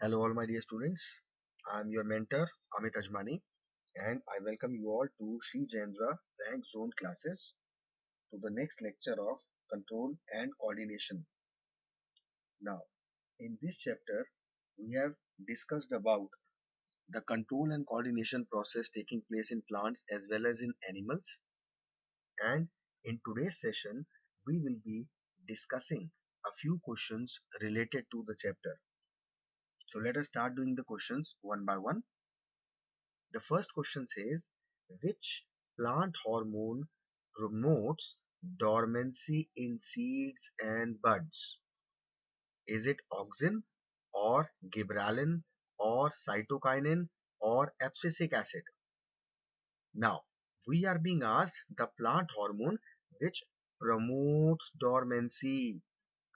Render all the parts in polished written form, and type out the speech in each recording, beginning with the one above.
Hello, all my dear students. I am your mentor Amit Ajmani, and I welcome you all to Sri Jendra Rank Zone classes to the next lecture of control and coordination. Now, in this chapter, we have discussed about the control and coordination process taking place in plants as well as in animals. And in today's session, we will be discussing a few questions related to the chapter. So let us start doing the questions one by one. The first question says, which plant hormone promotes dormancy in seeds and buds? Is it auxin or gibberellin or cytokinin or abscisic acid? Now, we are being asked the plant hormone which promotes dormancy.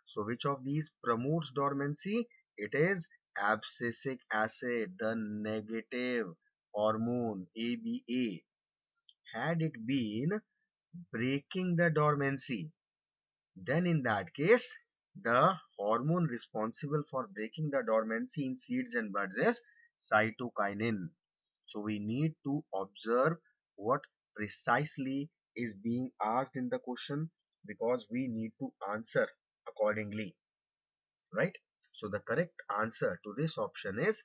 So, which of these promotes dormancy? It is abscisic acid, the negative hormone ABA. Had it been breaking the dormancy, then in that case, the hormone responsible for breaking the dormancy in seeds and buds is cytokinin. So we need to observe what precisely is being asked in the question because we need to answer accordingly, right? So the correct answer to this option is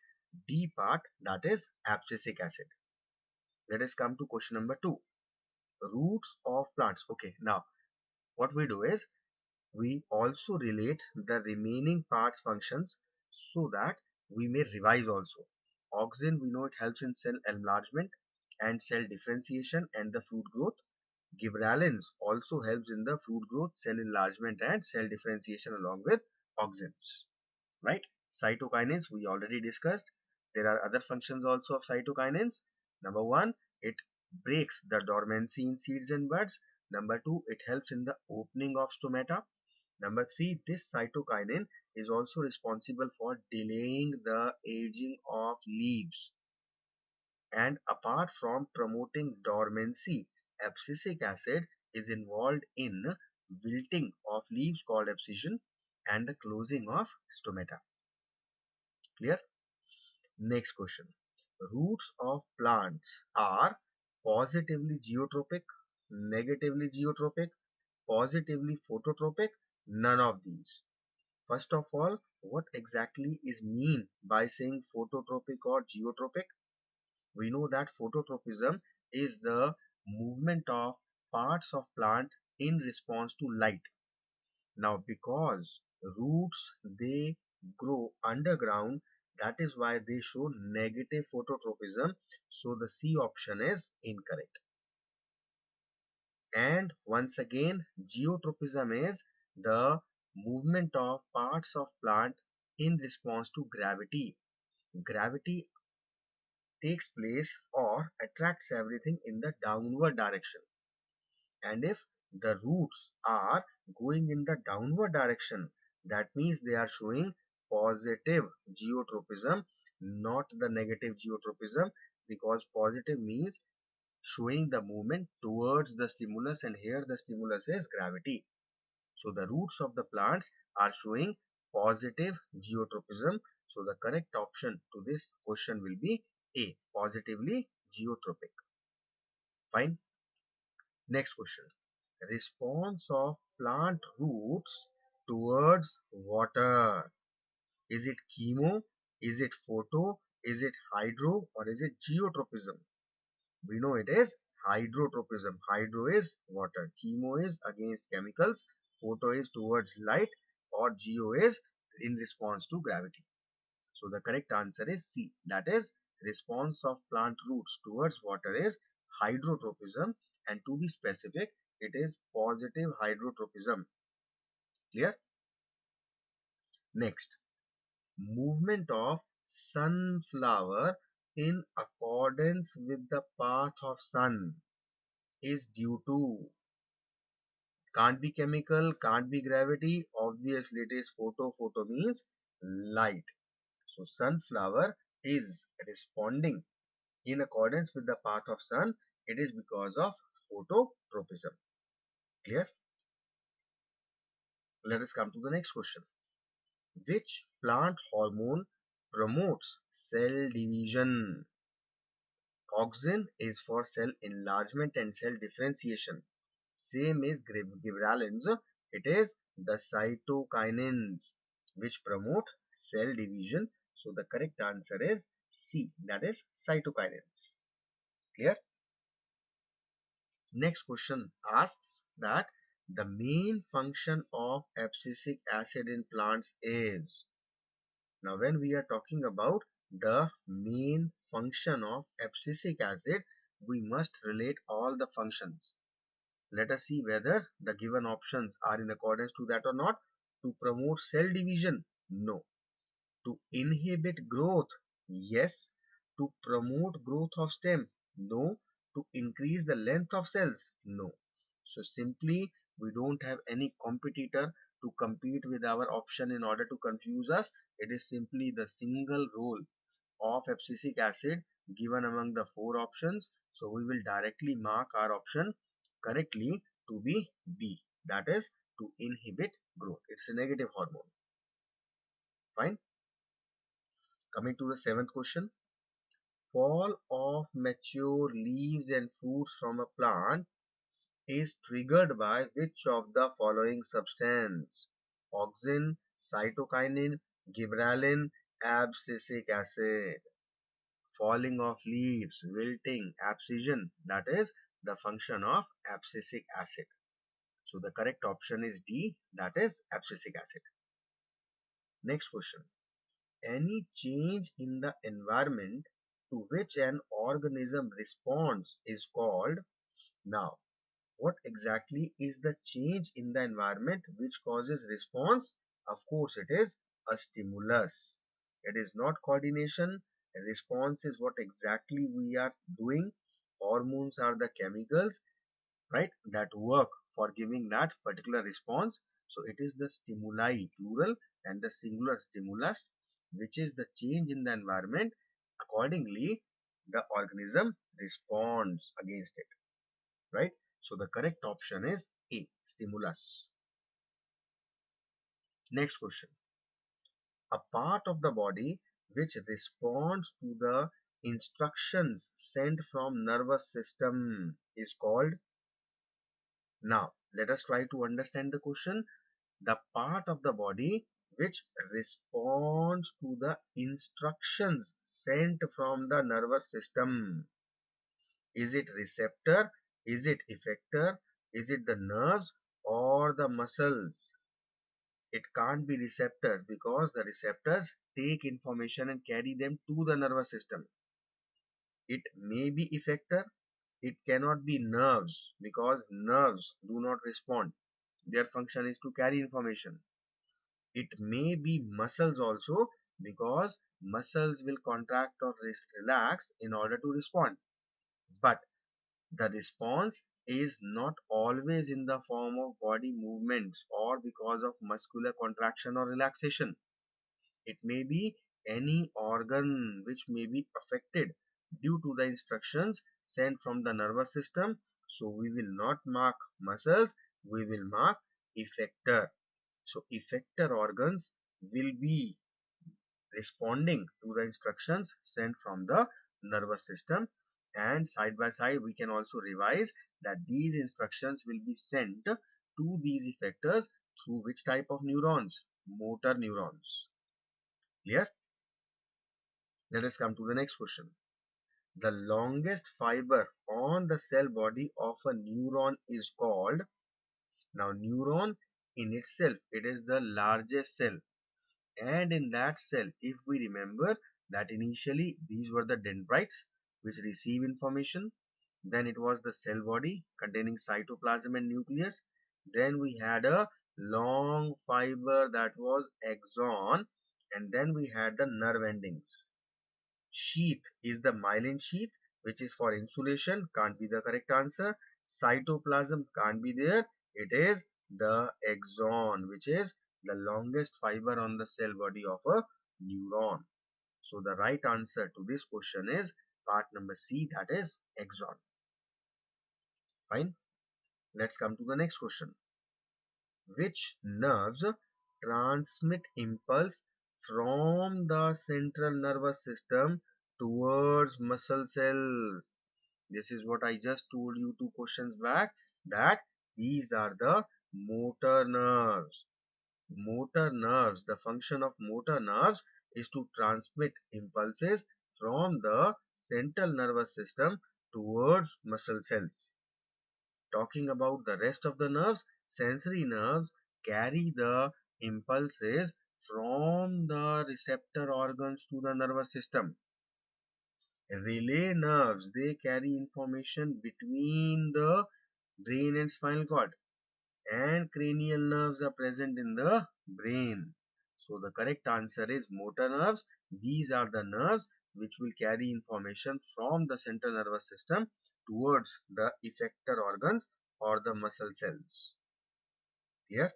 D part, that is abscisic acid. Let us come to question number 2. Roots of plants. Okay, now what we do is we also relate the remaining parts functions so that we may revise also. Auxin, we know it helps in cell enlargement and cell differentiation and the fruit growth. Gibberellins also helps in the fruit growth, cell enlargement and cell differentiation along with auxins, right? Cytokinins we already discussed. There are other functions also of cytokinins. Number one, it breaks the dormancy in seeds and buds. Number two, it helps in the opening of stomata. Number three, this cytokinin is also responsible for delaying the aging of leaves. And apart from promoting dormancy, abscisic acid is involved in wilting of leaves called abscission and the closing of stomata. Clear? Next question. Roots of plants are positively geotropic, negatively geotropic, positively phototropic, none of these. First of all, what exactly is mean by saying phototropic or geotropic? We know that phototropism is the movement of parts of plant in response to light. Now, because roots they grow underground, that is why they show negative phototropism. So the C option is incorrect. And once again, geotropism is the movement of parts of plant in response to gravity. Gravity takes place or attracts everything in the downward direction. And if the roots are going in the downward direction, that means they are showing positive geotropism, not the negative geotropism, because positive means showing the movement towards the stimulus, and here the stimulus is gravity. So the roots of the plants are showing positive geotropism. So the correct option to this question will be A, positively geotropic. Fine. Next question. Response of plant roots towards water. Is it chemo? Is it photo? Is it hydro? Or is it geotropism? We know it is hydrotropism. Hydro is water. Chemo is against chemicals. Photo is towards light. Or geo is in response to gravity. So the correct answer is C. That is, response of plant roots towards water is hydrotropism, and to be specific, it is positive hydrotropism. Clear? Next, movement of sunflower in accordance with the path of sun is due to, can't be chemical, can't be gravity, obviously it is photo. Photo means light. So sunflower is responding in accordance with the path of sun. It is because of phototropism. Clear? Let us come to the next question. Which plant hormone promotes cell division. Auxin is for cell enlargement and cell differentiation. Same is gibberellins. It is the cytokinins which promote cell division. So the correct answer is C, that is cytokinins. Clear? Next question asks that the main function of abscisic acid in plants is. Now when we are talking about the main function of abscisic acid, we must relate all the functions. Let us see whether the given options are in accordance to that or not. To promote cell division? No. To inhibit growth? Yes. To promote growth of stem? No. To increase the length of cells? No. So simply we don't have any competitor to compete with our option in order to confuse us. It is simply the single role of abscisic acid given among the four options. So we will directly mark our option correctly to be B, that is to inhibit growth. It's a negative hormone. Fine. Coming to the seventh question. Fall of mature leaves and fruits from a plant is triggered by which of the following substance? Auxin, cytokinin, gibberellin, abscisic acid. Falling of leaves, wilting, abscission, that is the function of abscisic acid. So the correct option is D, that is abscisic acid. Next question. Any change in the environment to which an organism responds is called. Now, what exactly is the change in the environment which causes response? Of course, it is a stimulus. It is not coordination. A response is what exactly we are doing. Hormones are the chemicals, right, that work for giving that particular response. So it is the stimuli, plural, and the singular stimulus, which is the change in the environment. Accordingly, the organism responds against it, right? So the correct option is A, stimulus. Next question. A part of the body which responds to the instructions sent from nervous system is called. Now, let us try to understand the question. The part of the body which responds to the instructions sent from the nervous system. Is it receptor? Is it effector? Is it the nerves or the muscles? It can't be receptors because the receptors take information and carry them to the nervous system. It may be effector. It cannot be nerves because nerves do not respond. Their function is to carry information. It may be muscles also because muscles will contract or relax in order to respond. But the response is not always in the form of body movements or because of muscular contraction or relaxation. It may be any organ which may be affected due to the instructions sent from the nervous system. So we will not mark muscles, we will mark effector. So effector organs will be responding to the instructions sent from the nervous system, and side by side we can also revise that these instructions will be sent to these effectors through which type of neurons? Motor neurons. Clear? Let us come to the next question. The longest fiber on the cell body of a neuron is called. Now neuron in itself, it is the largest cell, and in that cell, if we remember that initially these were the dendrites which receive information, then it was the cell body containing cytoplasm and nucleus, then we had a long fiber that was axon, and then we had the nerve endings. Sheath is the myelin sheath, which is for insulation, can't be the correct answer. Cytoplasm can't be there. It is the axon, which is the longest fiber on the cell body of a neuron. So the right answer to this question is part number C, that is axon. Fine. Let's come to the next question. Which nerves transmit impulse from the central nervous system towards muscle cells. This is what I just told you 2 questions back, that these are the motor nerves. Motor nerves, the function of motor nerves is to transmit impulses from the central nervous system towards muscle cells. Talking about the rest of the nerves, sensory nerves carry the impulses from the receptor organs to the nervous system. Relay nerves, they carry information between the brain and spinal cord, and cranial nerves are present in the brain. So the correct answer is motor nerves. These are the nerves which will carry information from the central nervous system towards the effector organs or the muscle cells. Here,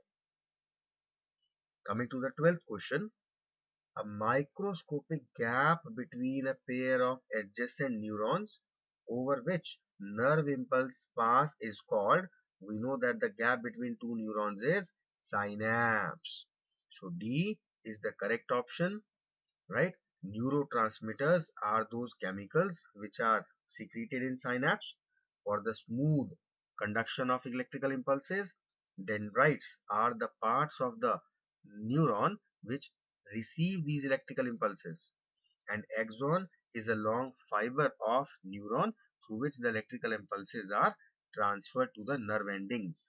coming to the 12th question, a microscopic gap between a pair of adjacent neurons over which nerve impulse pass is called, we know that the gap between two neurons is synapse. So D is the correct option, right? Neurotransmitters are those chemicals which are secreted in synapse for the smooth conduction of electrical impulses. Dendrites are the parts of the neuron which receive these electrical impulses. And axon is a long fiber of neuron through which the electrical impulses are transferred to the nerve endings.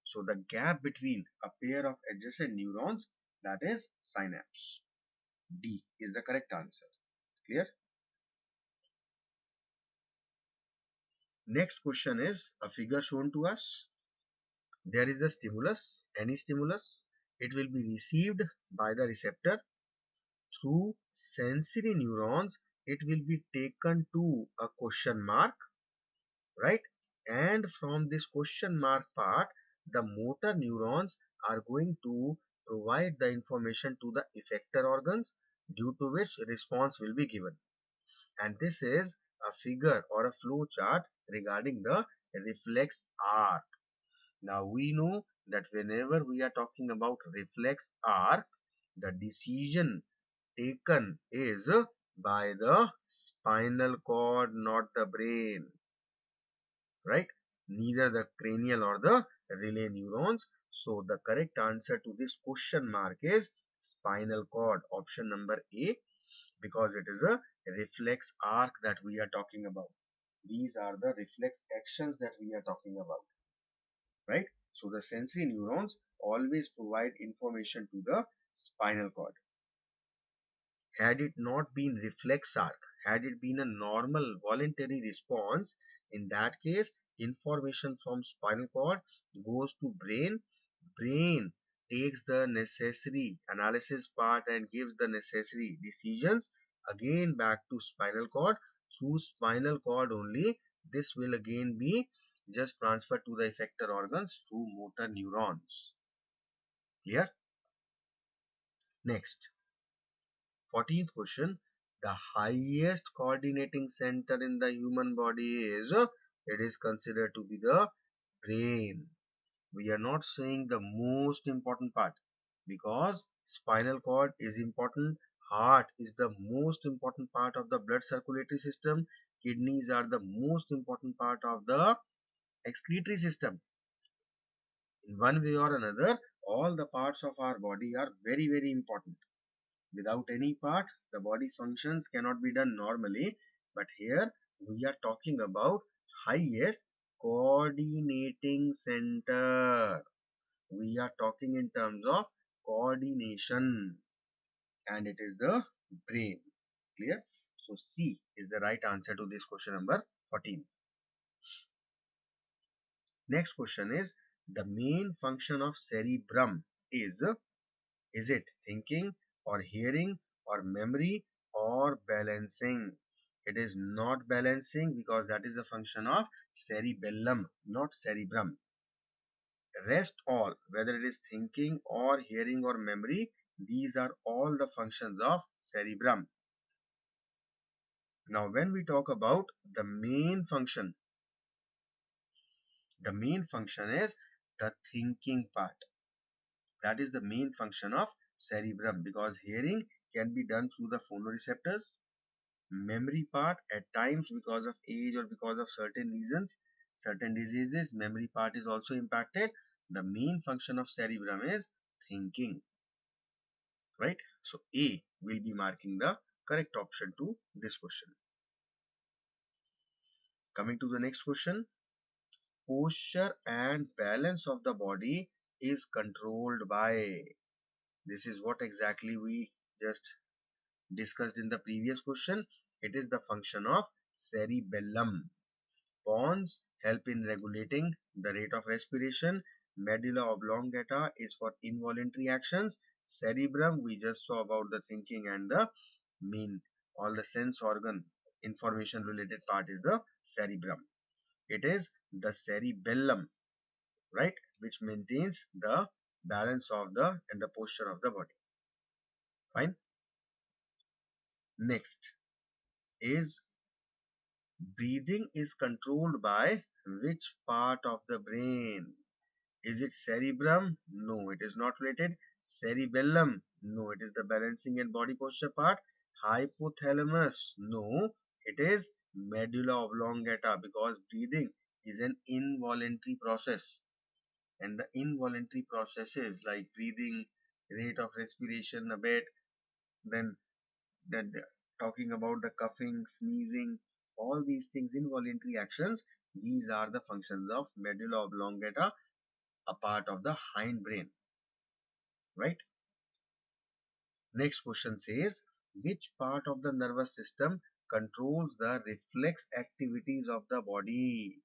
So the gap between a pair of adjacent neurons, that is synapse. D is the correct answer. Clear? Next question is a figure shown to us. There is a stimulus, any stimulus. It will be received by the receptor through sensory neurons. It will be taken to a question mark, right? And from this question mark part, the motor neurons are going to provide the information to the effector organs, due to which response will be given. And this is a figure or a flow chart regarding the reflex arc. Now we know that whenever we are talking about reflex arc, the decision taken is by the spinal cord, not the brain, right? Neither the cranial or the relay neurons. So the correct answer to this question mark is spinal cord, option number A, because it is a reflex arc that we are talking about. These are the reflex actions that we are talking about, right? So the sensory neurons always provide information to the spinal cord. Had it not been reflex arc, had it been a normal voluntary response, in that case, information from spinal cord goes to brain. Brain takes the necessary analysis part and gives the necessary decisions again back to spinal cord. Through spinal cord only, this will again be just transferred to the effector organs through motor neurons. Clear? Next, 14th question. The highest coordinating center in the human body is, it is considered to be the brain. We are not saying the most important part, because spinal cord is important, heart is the most important part of the blood circulatory system, kidneys are the most important part of the excretory system. In one way or another, all the parts of our body are very, very important. Without any part, the body functions cannot be done normally. But here we are talking about highest coordinating center. We are talking in terms of coordination, and it is the brain. Clear? So C is the right answer to this question number 14. Next question is, the main function of cerebrum is it thinking or hearing or memory or balancing? It is not balancing, because that is a function of cerebellum, not cerebrum. Rest all, whether it is thinking or hearing or memory, these are all the functions of cerebrum. Now when we talk about the main function is the thinking part. That is the main function of cerebrum, because hearing can be done through the phonoreceptors. Memory part, at times because of age or because of certain reasons, certain diseases, memory part is also impacted. The main function of cerebrum is thinking, right? So A will be marking the correct option to this question. Coming to the next question, posture and balance of the body is controlled by. This is what exactly we just discussed in the previous question. It is the function of cerebellum. Pons help in regulating the rate of respiration. Medulla oblongata is for involuntary actions. Cerebrum, we just saw about the thinking, and the main, all the sense organ information related part is the cerebrum. It is the cerebellum, right, which maintains the balance of the and the posture of the body. Fine. Next is breathing is controlled by which part of the brain? Is it cerebrum? No, it is not related. Cerebellum? No, it is the balancing and body posture part. Hypothalamus? No, it is medulla oblongata, because breathing is an involuntary process. And the involuntary processes like breathing, rate of respiration a bit, then that talking about the coughing, sneezing, all these things, involuntary actions, these are the functions of medulla oblongata, a part of the hind brain, right? Next question says, which part of the nervous system controls the reflex activities of the body?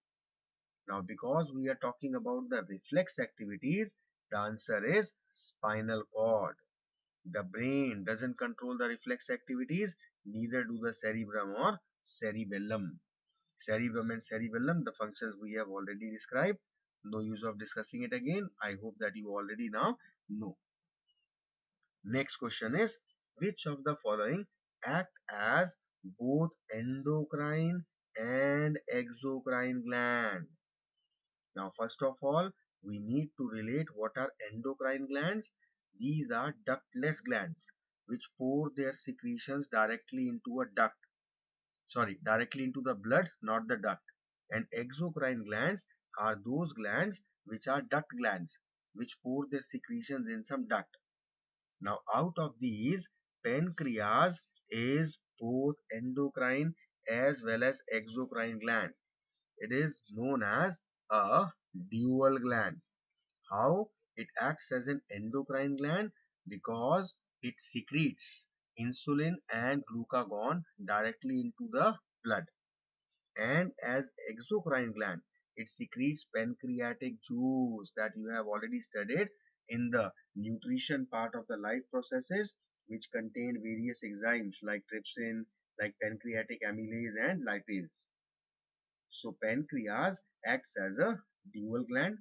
Now, because we are talking about the reflex activities, the answer is spinal cord. The brain doesn't control the reflex activities, neither do the cerebrum or cerebellum. Cerebrum and cerebellum, the functions we have already described. No use of discussing it again. I hope that you already now know. Next question is, which of the following act as both endocrine and exocrine gland? Now, first of all, we need to relate what are endocrine glands. These are ductless glands which pour their secretions directly into a duct. Sorry, directly into the blood, not the duct. And exocrine glands are those glands which are duct glands which pour their secretions in some duct. Now, out of these, pancreas is both endocrine as well as exocrine gland. It is known as a dual gland. How? It acts as an endocrine gland because it secretes insulin and glucagon directly into the blood. And as exocrine gland, it secretes pancreatic juice that you have already studied in the nutrition part of the life processes, which contain various enzymes like trypsin, like pancreatic amylase and lipase. So pancreas acts as a dual gland.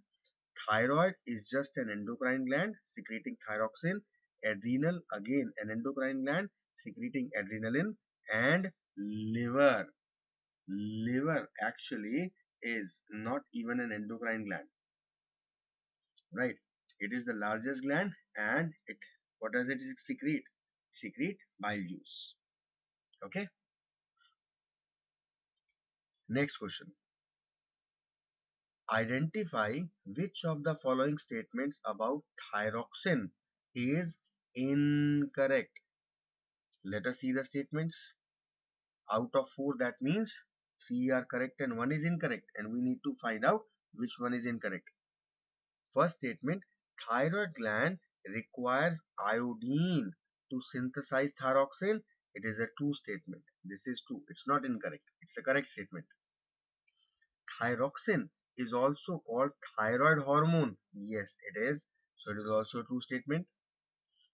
Thyroid is just an endocrine gland secreting thyroxine. Adrenal, again an endocrine gland secreting adrenaline. And liver. Liver actually is not even an endocrine gland, right? It is the largest gland, and it, what does it secrete? Secrete bile juice. Okay. Next question. Identify which of the following statements about thyroxine is incorrect. Let us see the statements. Out of 4, that means 3 are correct and 1 is incorrect, and we need to find out which one is incorrect. First statement, thyroid gland requires iodine to synthesize thyroxine. It is a true statement. This is true. It's not incorrect. It's a correct statement. Thyroxine is also called thyroid hormone. Yes, it is. So it is also a true statement.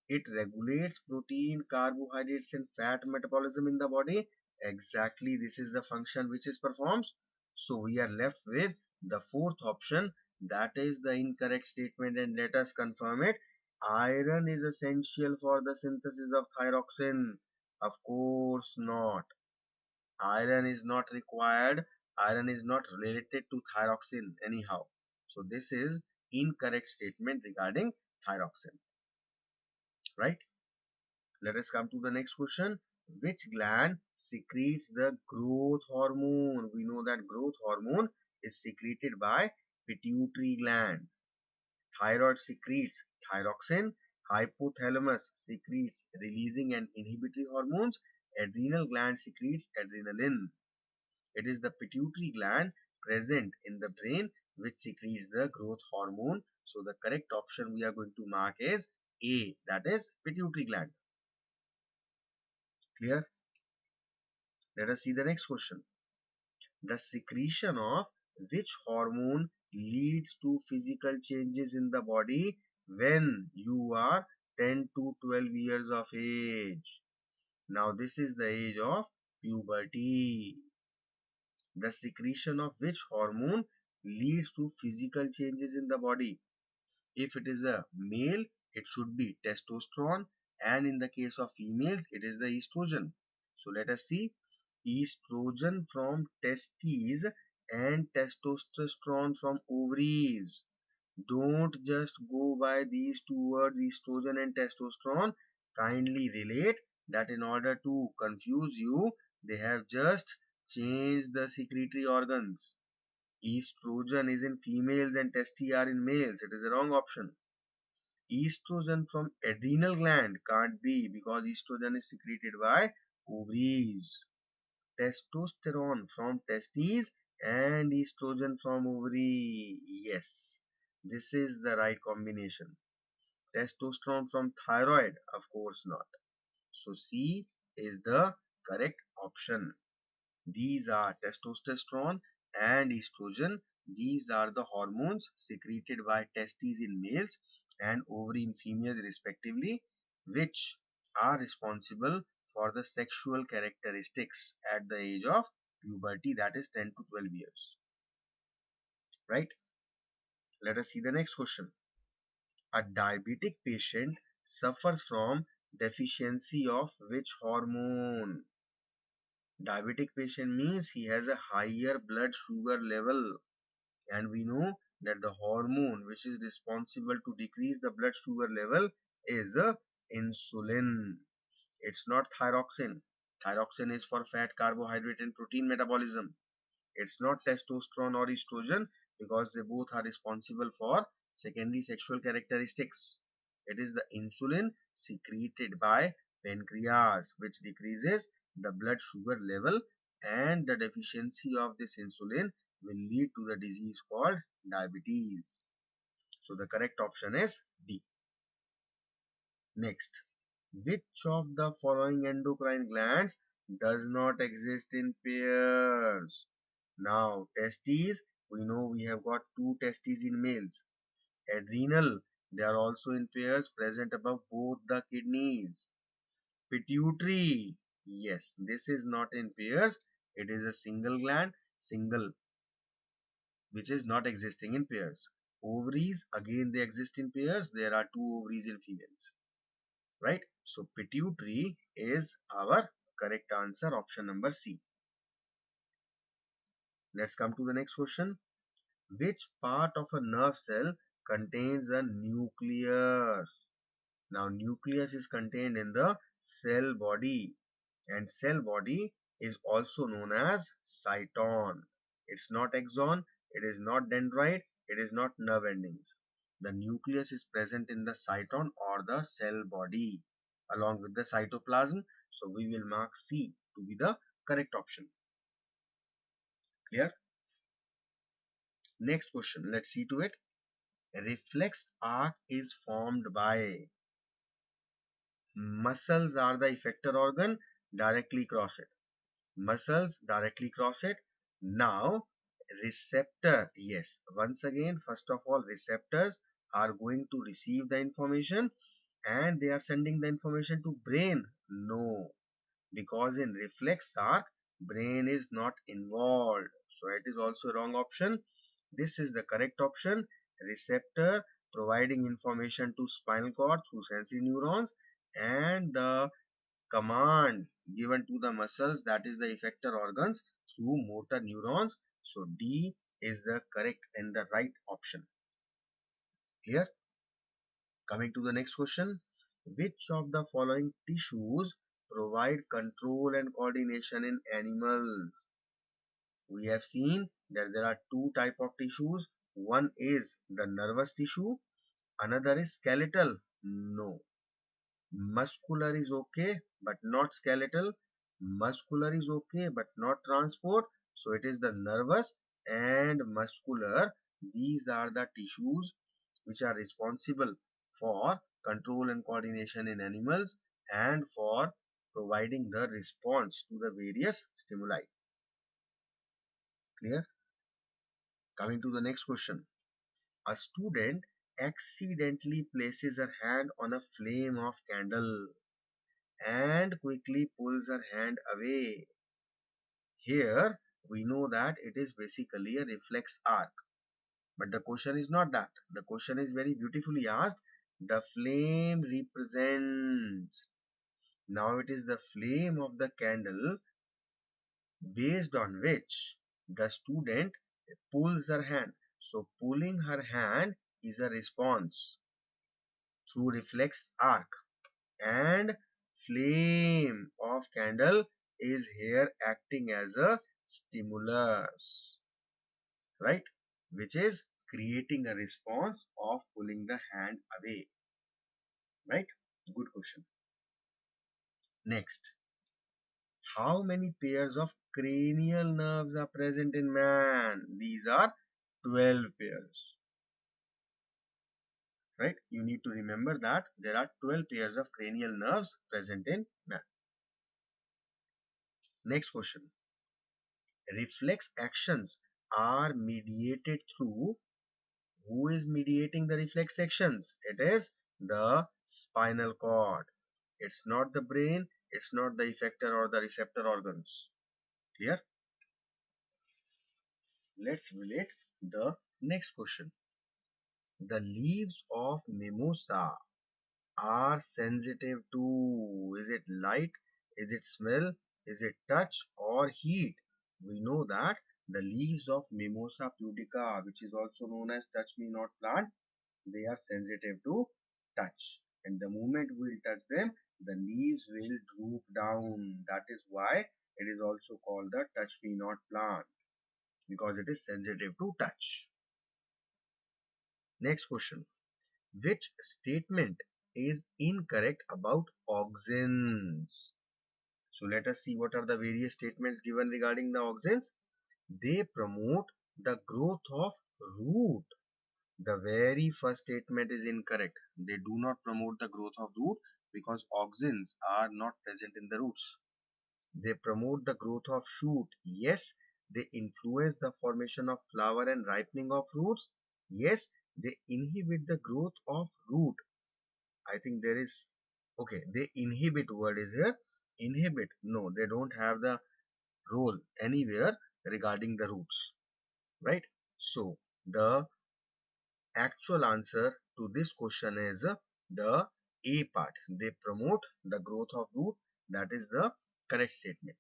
It regulates protein, carbohydrates, and fat metabolism in the body. Exactly, this is the function which it performs. So we are left with the fourth option. That is the incorrect statement, and let us confirm it. Iron is essential for the synthesis of thyroxine. Of course not. Iron is not required. Iron is not related to thyroxine anyhow. So this is incorrect statement regarding thyroxine. right? Let us come to the next question. Which gland secretes the growth hormone? We know that growth hormone is secreted by pituitary gland. Thyroid secretes thyroxine. Hypothalamus secretes releasing and inhibitory hormones. Adrenal gland secretes adrenaline. It is the pituitary gland present in the brain which secretes the growth hormone. So the correct option we are going to mark is A, that is pituitary gland. Clear? Let us see the next question. The secretion of which hormone leads to physical changes in the body when you are 10 to 12 years of age? Now this is the age of puberty. The secretion of which hormone leads to physical changes in the body? If it is a male, it should be testosterone, and in the case of females, it is the estrogen. So let us see. Estrogen from testes and testosterone from ovaries. Don't just go by these two words, estrogen and testosterone. Kindly relate that in order to confuse you, they have just changed the secretory organs. Estrogen is in females and testes are in males. It is a wrong option. Estrogen from adrenal gland can't be because estrogen is secreted by ovaries. Testosterone from testes and estrogen from ovary. Yes, this is the right combination. Testosterone from thyroid, of course not. So C is the correct option. These are testosterone and estrogen. These are the hormones secreted by testes in males and ovary in females respectively, which are responsible for the sexual characteristics at the age of puberty, that is 10 to 12 years. Right? Let us see the next question. A diabetic patient suffers from deficiency of which hormone? Diabetic patient means he has a higher blood sugar level, and we know that the hormone which is responsible to decrease the blood sugar level is insulin. It's not thyroxine. Thyroxine is for fat, carbohydrate and protein metabolism. It's not testosterone or estrogen because they both are responsible for secondary sexual characteristics. It is the insulin secreted by pancreas which decreases the blood sugar level, and the deficiency of this insulin will lead to the disease called diabetes. So the correct option is D. Next, which of the following endocrine glands does not exist in pairs? Now, testes, we know we have got two testes in males. Adrenal, they are also in pairs present above both the kidneys. Pituitary, yes, this is not in pairs. It is a single gland, single, which is not existing in pairs. Ovaries, again they exist in pairs. There are two ovaries in females. Right? So pituitary is our correct answer, option number C. Let's come to the next question. Which part of a nerve cell contains a nucleus? Now, nucleus is contained in the cell body, and cell body is also known as cyton. It's not axon, it is not dendrite, it is not nerve endings. The nucleus is present in the cyton or the cell body along with the cytoplasm. So we will mark C to be the correct option. Clear? Next question, let's see to it. A reflex arc is formed by muscles are the effector organ, directly cross it. Muscles directly cross it. Now, receptor, yes, once again, first of all, receptors are going to receive the information and they are sending the information to brain. No, because in reflex arc, brain is not involved. So it is also a wrong option. This is the correct option. Receptor providing information to spinal cord through sensory neurons, and the command given to the muscles, that is the effector organs, through motor neurons. So D is the correct and the right option. Here, coming to the next question. Which of the following tissues provide control and coordination in animals? We have seen that there are two type of tissues. One is the nervous tissue, another is skeletal. No. Muscular is okay, but not skeletal. Muscular is okay, but not transport. So it is the nervous and muscular. These are the tissues which are responsible for control and coordination in animals and for providing the response to the various stimuli. Clear? Coming to the next question. A student accidentally places her hand on a flame of candle and quickly pulls her hand away. Here we know that it is basically a reflex arc. But the question is not that. The question is very beautifully asked. The flame represents. Now it is the flame of the candle based on which the student pulls her hand. So pulling her hand is a response through reflex arc, and flame of candle is here acting as a stimulus, right, which is creating a response of pulling the hand away, right? Good question. Next, how many pairs of cranial nerves are present in man? These are 12 pairs, right? You need to remember that there are 12 pairs of cranial nerves present in man. Next question. Reflex actions are mediated through. Who is mediating the reflex actions? It is the spinal cord. It's not the brain, it's not the effector or the receptor organs. Clear? Let's relate the next question. The leaves of mimosa are sensitive to, is it light, is it smell, is it touch or heat? We know that the leaves of Mimosa pudica, which is also known as touch me not plant, they are sensitive to touch, and the moment we will touch them, the leaves will droop down. That is why it is also called the touch me not plant, because it is sensitive to touch. Next question. Which statement is incorrect about auxins? So let us see what are the various statements given regarding the auxins. They promote the growth of root. The very first statement is incorrect. They do not promote the growth of root because auxins are not present in the roots. They promote the growth of shoot. Yes, they influence the formation of flower and ripening of roots. Yes, they inhibit the growth of root. I think there is, okay, they inhibit word is here. Inhibit, no, they don't have the role anywhere regarding the roots, right? So the actual answer to this question is the A part. They promote the growth of root. That is the correct statement.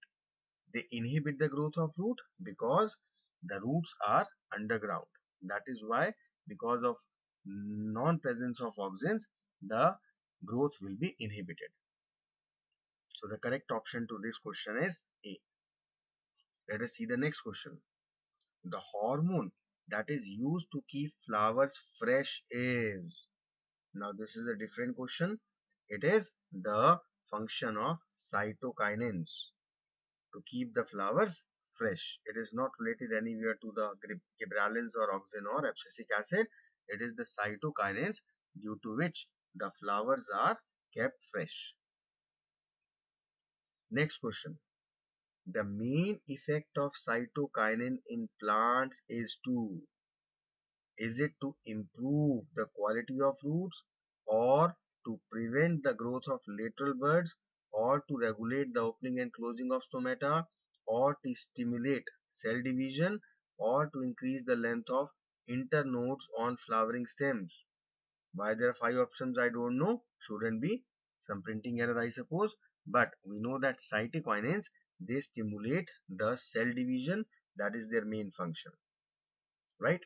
They inhibit the growth of root because the roots are underground. That is why, because of non-presence of auxins, the growth will be inhibited. So the correct option to this question is A. Let us see the next question. The hormone that is used to keep flowers fresh is. Now this is a different question. It is the function of cytokinins to keep the flowers fresh. It is not related anywhere to the gibberellins or auxin or abscisic acid. It is the cytokinins due to which the flowers are kept fresh. Next question. The main effect of cytokinin in plants is to. Is it to improve the quality of roots, or to prevent the growth of lateral buds, or to regulate the opening and closing of stomata, or to stimulate cell division, or to increase the length of internodes on flowering stems? Why there are five options I don't know. Shouldn't be some printing error I suppose. But we know that cytokinins, they stimulate the cell division. That is their main function, right?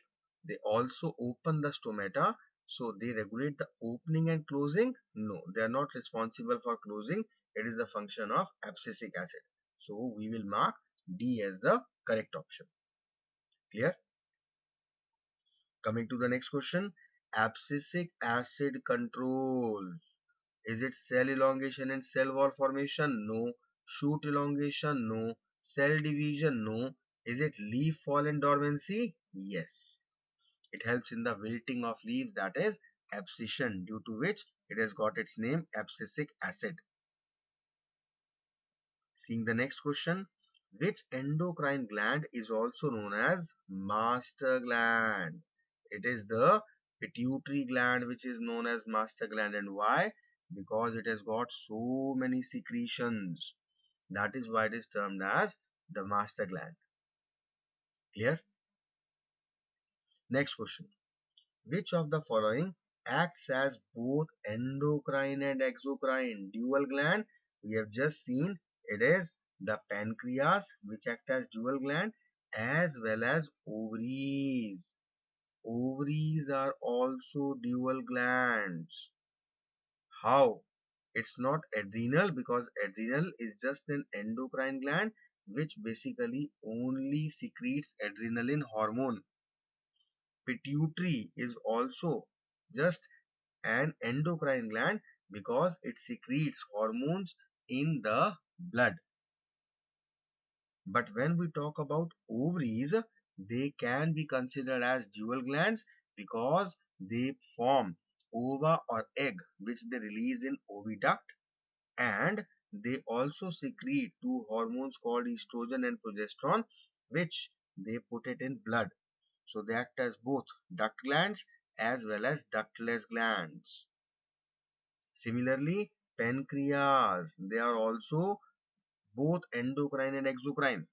They also open the stomata So they regulate the opening and closing? No, they are not responsible for closing. It is the function of abscisic acid. So we will mark D as the correct option. Clear? Coming to the next question. Abscisic acid controls. Is it cell elongation and cell wall formation? No. Shoot elongation? No. Cell division? No. Is it leaf fall and dormancy? Yes. It helps in the wilting of leaves, that is abscission, due to which it has got its name abscisic acid. Seeing the next question. Which endocrine gland is also known as master gland? It is the pituitary gland which is known as master gland. And why? Because it has got so many secretions. That is why it is termed as the master gland. Clear? Next question. Which of the following acts as both endocrine and exocrine dual gland? We have just seen it is the pancreas which act as dual gland, as well as ovaries. Ovaries are also dual glands. How? It's not adrenal, because adrenal is just an endocrine gland which basically only secretes adrenaline hormone. Pituitary is also just an endocrine gland because it secretes hormones in the blood. But when we talk about ovaries, they can be considered as dual glands because they form ova or egg which they release in oviduct, and they also secrete two hormones called estrogen and progesterone which they put it in blood. So they act as both duct glands as well as ductless glands. Similarly, pancreas, they are also both endocrine and exocrine.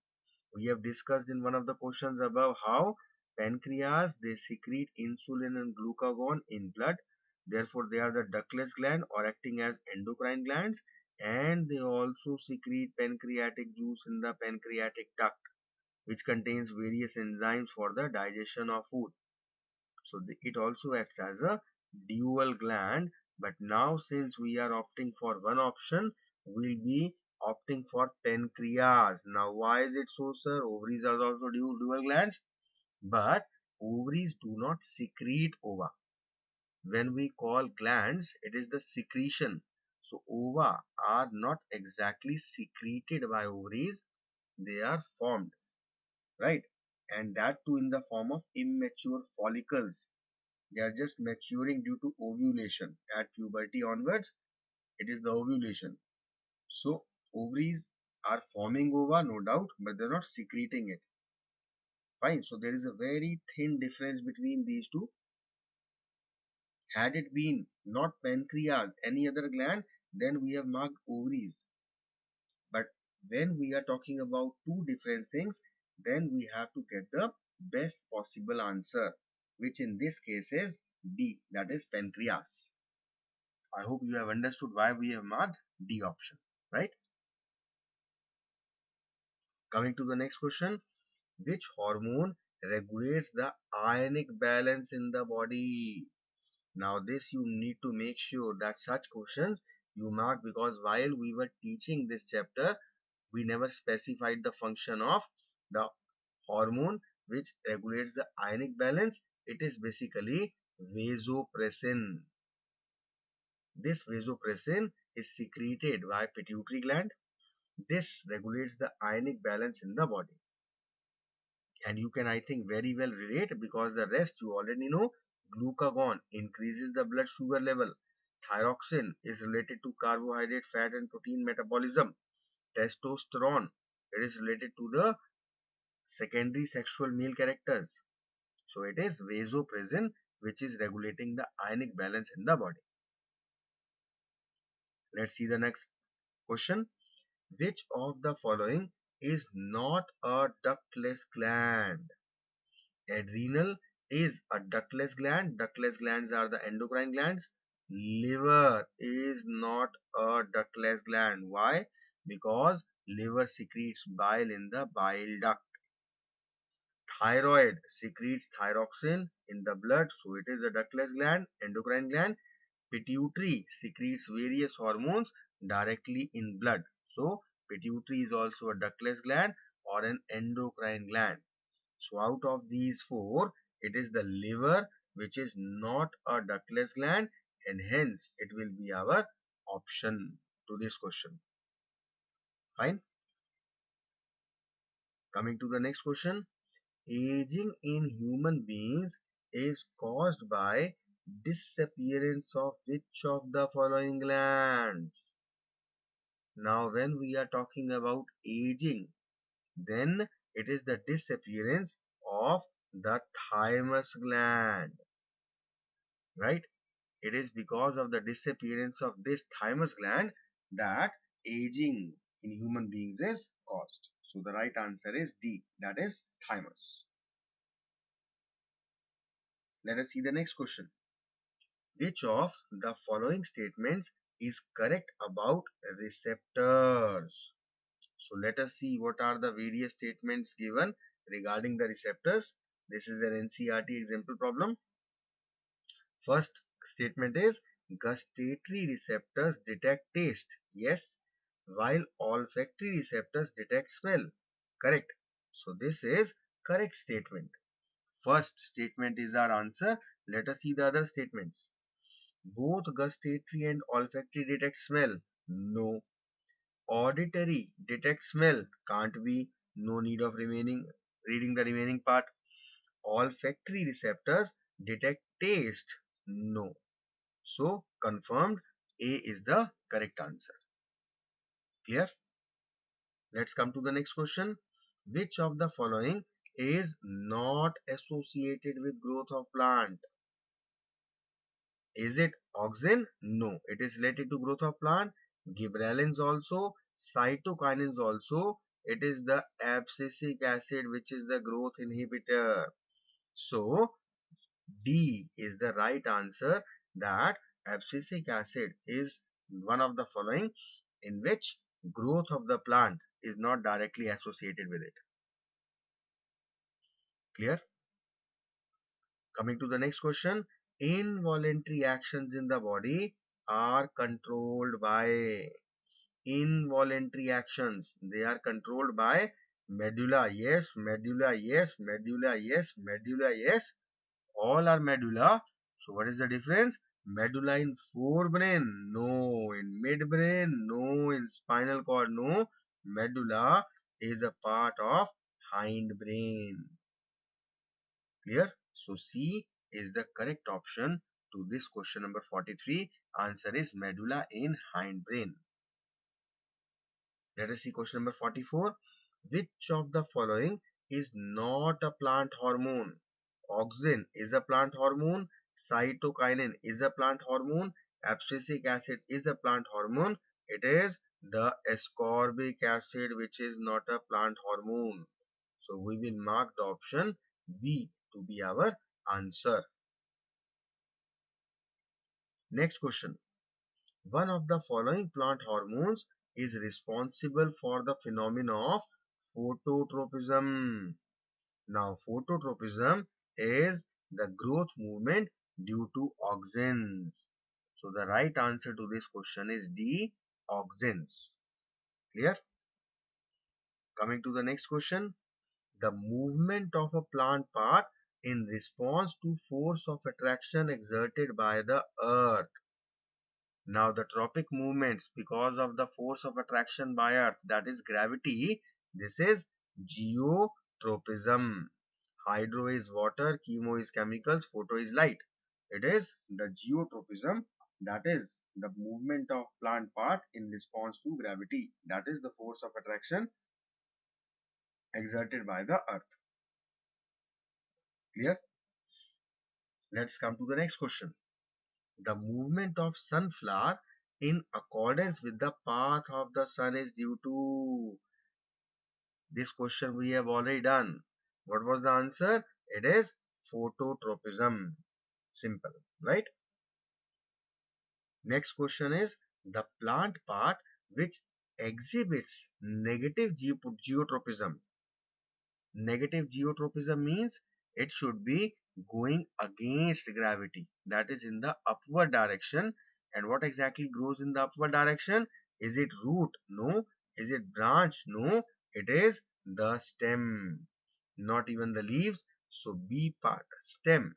We have discussed in one of the questions above how pancreas, they secrete insulin and glucagon in blood. Therefore, they are the ductless gland or acting as endocrine glands, and they also secrete pancreatic juice in the pancreatic duct, which contains various enzymes for the digestion of food. So it also acts as a dual gland. But now since we are opting for one option, we'll be opting for pancreas. Now why is it so, sir? Ovaries are also dual glands, but ovaries do not secrete ova. When we call glands, it is the secretion. So ova are not exactly secreted by ovaries, they are formed, right? And that too in the form of immature follicles. They are just maturing due to ovulation. At puberty onwards, it is the ovulation. So ovaries are forming ova, no doubt, but they're not secreting it. Fine. So there is a very thin difference between these two. Had it been not pancreas, any other gland, then we have marked ovaries. But when we are talking about two different things, then we have to get the best possible answer, which in this case is D, that is pancreas. I hope you have understood why we have marked D option, right? Coming to the next question. Which hormone regulates the ionic balance in the body? Now this you need to make sure that such questions you mark, because while we were teaching this chapter, we never specified the function of the hormone which regulates the ionic balance. It is basically vasopressin. This vasopressin is secreted by pituitary gland. This regulates the ionic balance in the body. And you can, I think, very well relate, because the rest you already know. Glucagon increases the blood sugar level. Thyroxine is related to carbohydrate, fat and protein metabolism. Testosterone, it is related to the secondary sexual male characters. So it is vasopressin which is regulating the ionic balance in the body. Let's see the next question. Which of the following is not a ductless gland? Adrenal is a ductless gland. Ductless glands are the endocrine glands. Liver is not a ductless gland. Why? Because liver secretes bile in the bile duct. Thyroid secretes thyroxine in the blood, so it is a ductless gland, endocrine gland. Pituitary secretes various hormones directly in blood. So pituitary is also a ductless gland or an endocrine gland. So out of these four, it is the liver which is not a ductless gland, and hence it will be our option to this question. Fine. Coming to the next question. Aging in human beings is caused by disappearance of which of the following glands? Now, when we are talking about aging, then it is the disappearance of the thymus gland, right? It is because of the disappearance of this thymus gland that aging in human beings is caused. So the right answer is D, that is thymus. Let us see the next question. Which of the following statements is correct about receptors? So let us see what are the various statements given regarding the receptors. This is an NCERT example problem. First statement is gustatory receptors detect taste. Yes. While olfactory receptors detect smell. Correct. So this is correct statement. First statement is our answer. Let us see the other statements. Both gustatory and olfactory detect smell. No. Auditory detect smell. Can't be. No need of reading the remaining part. Olfactory receptors detect taste. No. So confirmed, A is the correct answer. Clear? Let's come to the next question. Which of the following is not associated with growth of plant? Is it auxin? No, it is related to growth of plant. Gibberellins also, cytokinins also. It is the abscisic acid which is the growth inhibitor. So D is the right answer, that abscisic acid is one of the following in which growth of the plant is not directly associated with it. Clear? Coming to the next question. Involuntary actions in the body are controlled by involuntary actions. They are controlled by medulla. Yes, medulla. Yes, medulla. Yes, medulla. Yes. All are medulla. So what is the difference? Medulla in forebrain? No. In midbrain? No. In spinal cord? No. Medulla is a part of hindbrain. Clear? So C is the correct option to this question number 43. Answer is medulla in hindbrain. Let us see question number 44. Which of the following is not a plant hormone? Auxin is a plant hormone. Cytokinin is a plant hormone. Abscisic acid is a plant hormone. It is the ascorbic acid which is not a plant hormone. So we will mark the option B to be our answer. Next question. One of the following plant hormones is responsible for the phenomena of phototropism. Now, phototropism is the growth movement due to auxins. So, the right answer to this question is D, auxins. Clear? Coming to the next question. The movement of a plant part in response to force of attraction exerted by the earth. Now the tropic movements because of the force of attraction by earth, that is gravity, this is geotropism. Hydro is water, chemo is chemicals, photo is light. It is the geotropism, that is the movement of plant part in response to gravity. That is the force of attraction exerted by the earth. Clear? Let's come to the next question. The movement of sunflower in accordance with the path of the sun is due to. This question we have already done. What was the answer? It is phototropism. Simple, right? Next question is the plant part which exhibits negative geotropism. Negative geotropism means it should be going against gravity, that is in the upward direction. And what exactly grows in the upward direction? Is it root? No. Is it branch? No. It is the stem, not even the leaves. So B part, stem,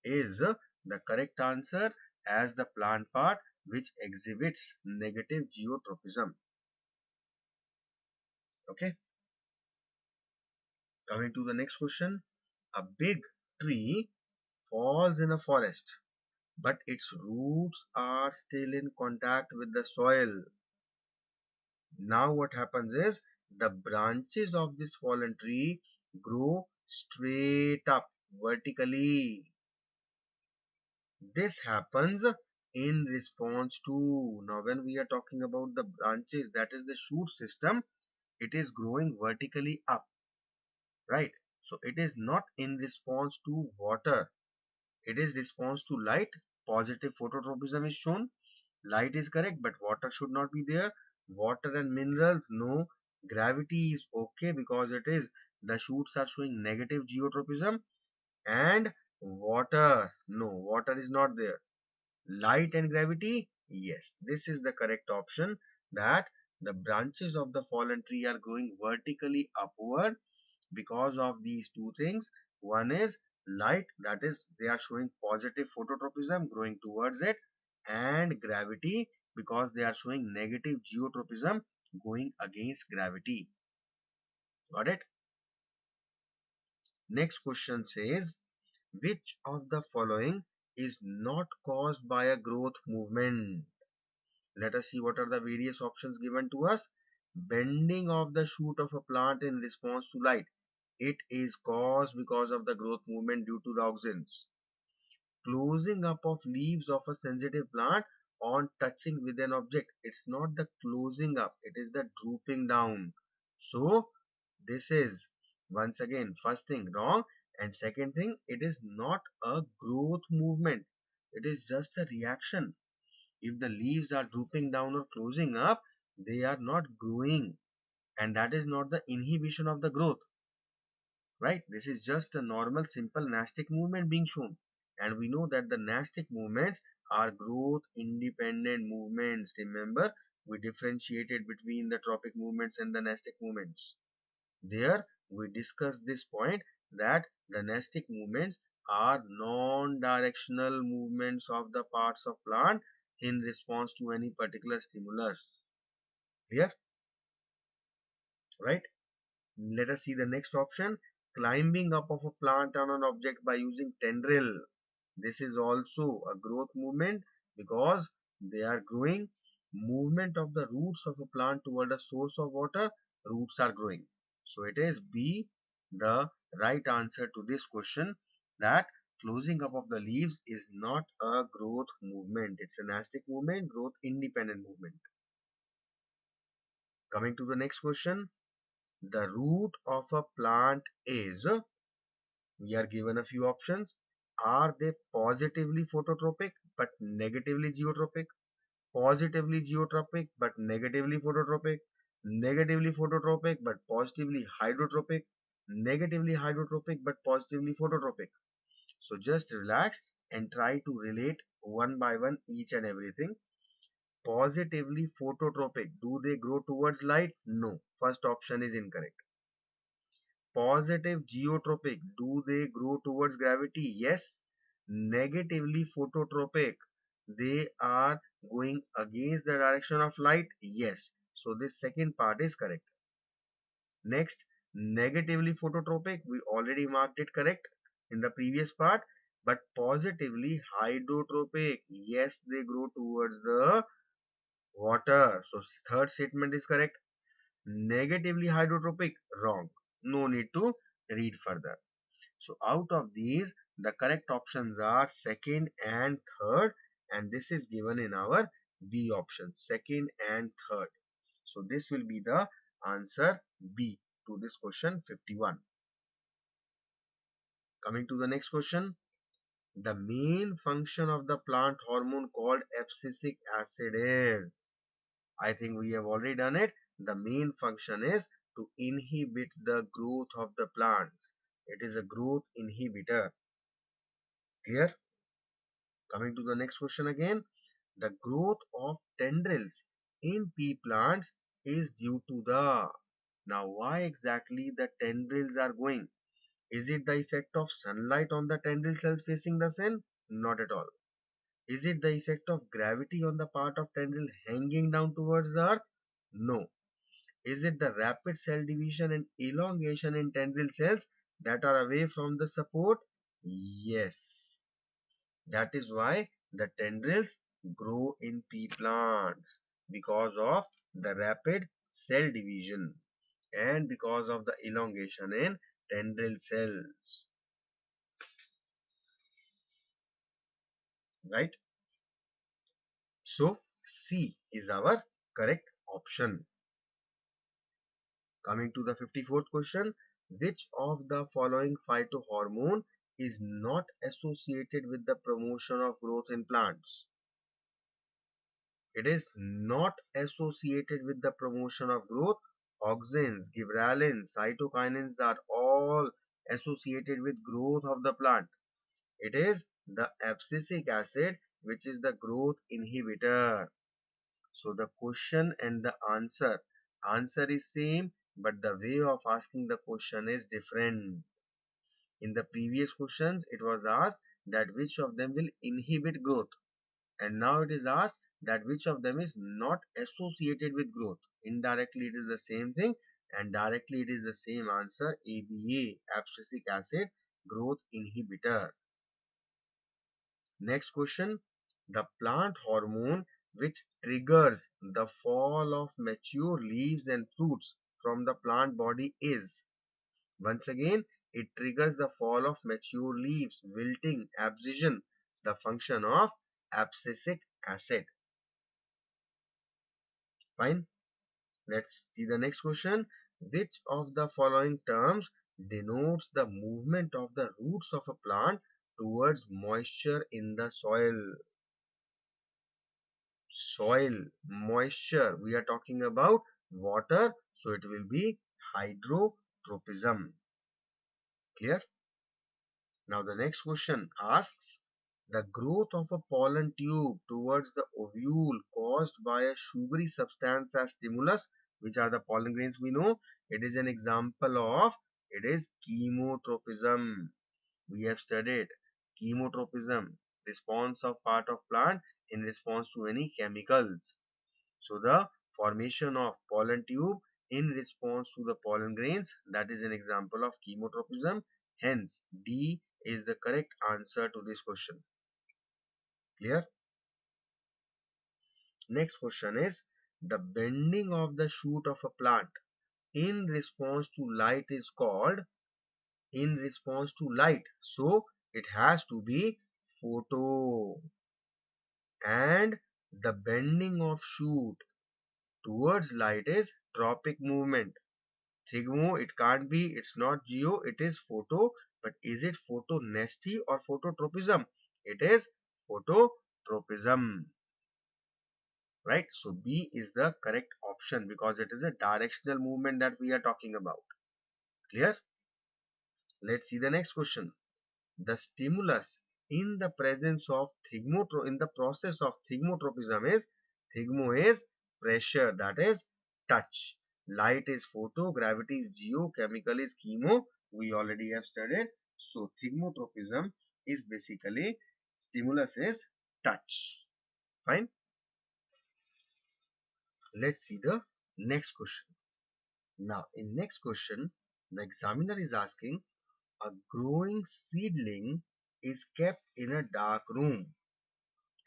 is the correct answer as the plant part which exhibits negative geotropism. Okay, coming to the next question. A big tree falls in a forest, but its roots are still in contact with the soil. Now what happens is the branches of this fallen tree grow straight up vertically. This happens in response to, now when we are talking about the branches, that is the shoot system, it is growing vertically up, right? So it is not in response to water, it is response to light. Positive phototropism is shown. Light is correct, but water should not be there. Water and minerals, no. Gravity is okay because it is, the shoots are showing negative geotropism. And water, no, water is not there. Light and gravity, yes, this is the correct option, that the branches of the fallen tree are growing vertically upward because of these two things. One is light, that is they are showing positive phototropism growing towards it, and gravity because they are showing negative geotropism going against gravity. Got it? Next question says, which of the following is not caused by a growth movement? Let us see what are the various options given to us. Bending of the shoot of a plant in response to light. It is caused because of the growth movement due to the auxins. Closing up of leaves of a sensitive plant on touching with an object. It's not the closing up, it is the drooping down. So this is, once again, first thing wrong, and second thing, it is not a growth movement. It is just a reaction. If the leaves are drooping down or closing up, they are not growing, and that is not the inhibition of the growth, right? This is just a normal simple nastic movement being shown, and we know that the nastic movements are growth independent movements. Remember, we differentiated between the tropic movements and the nastic movements. There we discussed this point, that the nastic movements are non-directional movements of the parts of plant in response to any particular stimulus. Clear? Right? Let us see the next option. Climbing up of a plant on an object by using tendril. This is also a growth movement because they are growing. Movement of the roots of a plant toward a source of water. Roots are growing. So it is B, the right answer to this question, that closing up of the leaves is not a growth movement. It's a nastic movement, growth independent movement. Coming to the next question. The root of a plant is, we are given a few options. Are they positively phototropic but negatively geotropic? Positively geotropic but negatively phototropic? Negatively phototropic but positively hydrotropic? Negatively hydrotropic but positively phototropic? So just relax and try to relate one by one each and everything. Positively phototropic, do they grow towards light? No. First option is incorrect. Positive geotropic, do they grow towards gravity? Yes. Negatively phototropic, they are going against the direction of light? Yes. So this second part is correct. Next, negatively phototropic, we already marked it correct in the previous part. But positively hydrotropic, yes, they grow towards the water. So third statement is correct. Negatively hydrotropic, wrong. No need to read further. So out of these, the correct options are second and third, and this is given in our B option, second and third. So this will be the answer B to this question 51. Coming to the next question. The main function of the plant hormone called abscisic acid is, I think we have already done it. The main function is to inhibit the growth of the plants. It is a growth inhibitor. Clear? Coming to the next question again. The growth of tendrils in pea plants is due to the. Now, why exactly the tendrils are going? Is it the effect of sunlight on the tendril cells facing the sun? Not at all. Is it the effect of gravity on the part of tendril hanging down towards the earth? No. Is it the rapid cell division and elongation in tendril cells that are away from the support? Yes. That is why the tendrils grow in pea plants, because of the rapid cell division and because of the elongation in tendril cells. Right? So C is our correct option. Coming to the 54th question, which of the following phytohormone is not associated with the promotion of growth in plants? It is not associated with the promotion of growth. Auxins, gibberellins, cytokinins are all associated with growth of the plant. It is the abscisic acid which is the growth inhibitor. So the question and the answer is same, but the way of asking the question is different. In the previous questions, it was asked that which of them will inhibit growth, and now it is asked that which of them is not associated with growth. Indirectly, it is the same thing, and directly, it is the same answer. ABA, abscisic acid, growth inhibitor. Next question, the plant hormone which triggers the fall of mature leaves and fruits from the plant body is. Once again, it triggers the fall of mature leaves, wilting, abscission, the function of abscisic acid. Fine. Let's see the next question. Which of the following terms denotes the movement of the roots of a plant towards moisture in the soil? Soil, moisture, we are talking about water, so it will be hydrotropism. Clear? Now the next question asks, the growth of a pollen tube towards the ovule caused by a sugary substance as stimulus, which are the pollen grains we know. It is an example of, it is chemotropism. We have studied chemotropism, response of part of plant in response to any chemicals. So the formation of pollen tube in response to the pollen grains, that is an example of chemotropism. Hence, D is the correct answer to this question. Clear? Next question is, the bending of the shoot of a plant in response to light is called in response to light. So it has to be photo. And the bending of shoot towards light is tropic movement. Thigmo, it can't be, it's not geo, it is photo. But is it photonesty or phototropism? It is phototropism. Right? So B is the correct option because it is a directional movement that we are talking about. Clear? Let's see the next question. The stimulus in the presence of in the process of thigmotropism is, thigmo is pressure, that is touch. Light is photo, gravity is geo, chemical is chemo. We already have studied. So thigmotropism is basically, stimulus is touch. Fine. Let's see the next question. Now, in next question, the examiner is asking, a growing seedling is kept in a dark room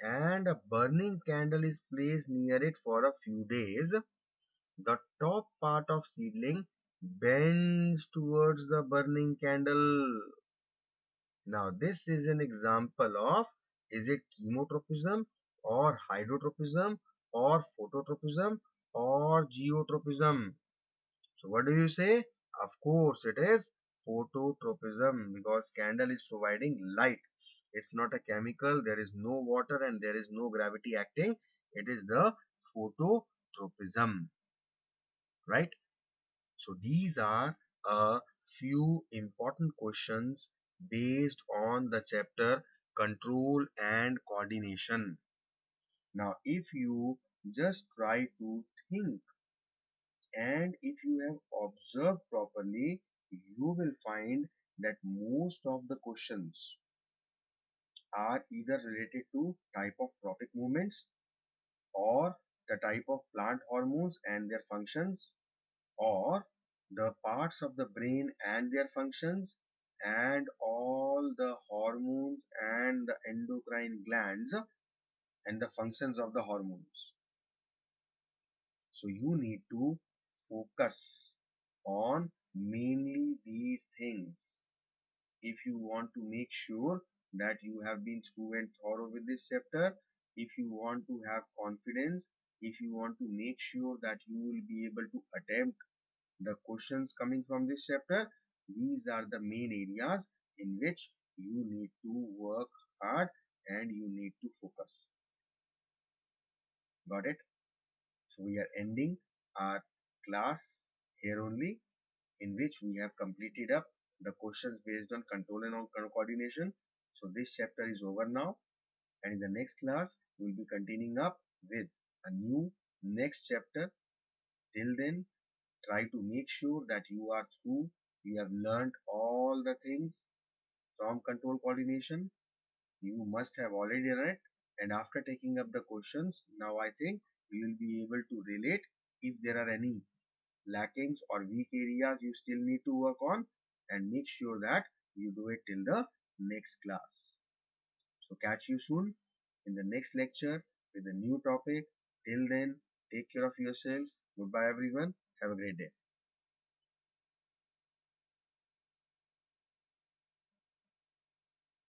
and a burning candle is placed near it for a few days. The top part of seedling bends towards the burning candle. Now, this is an example of, is it chemotropism or hydrotropism or phototropism or geotropism? So what do you say? Of course it is phototropism because candle is providing light. It's not a chemical, there is no water and there is no gravity acting. It is the phototropism. Right? So these are a few important questions based on the chapter control and coordination. Now, if you just try to think and if you have observed properly, you will find that most of the questions are either related to type of trophic movements or the type of plant hormones and their functions or the parts of the brain and their functions and all the hormones and the endocrine glands and the functions of the hormones. So you need to focus on mainly these things if you want to make sure that you have been through and thorough with this chapter, if you want to have confidence, if you want to make sure that you will be able to attempt the questions coming from this chapter, these are the main areas in which you need to work hard and you need to focus. Got it? So we are ending our class here only, in which we have completed up the questions based on control and on coordination. So this chapter is over now, and in the next class we will be continuing up with a new next chapter. Till then, try to make sure that you are through. You have learned all the things from control coordination. You must have already done it, and after taking up the questions, now I think you will be able to relate if there are any lackings or weak areas you still need to work on, and make sure that you do it till the next class. So catch you soon in the next lecture with a new topic. Till then, take care of yourselves. Goodbye everyone. Have a great day.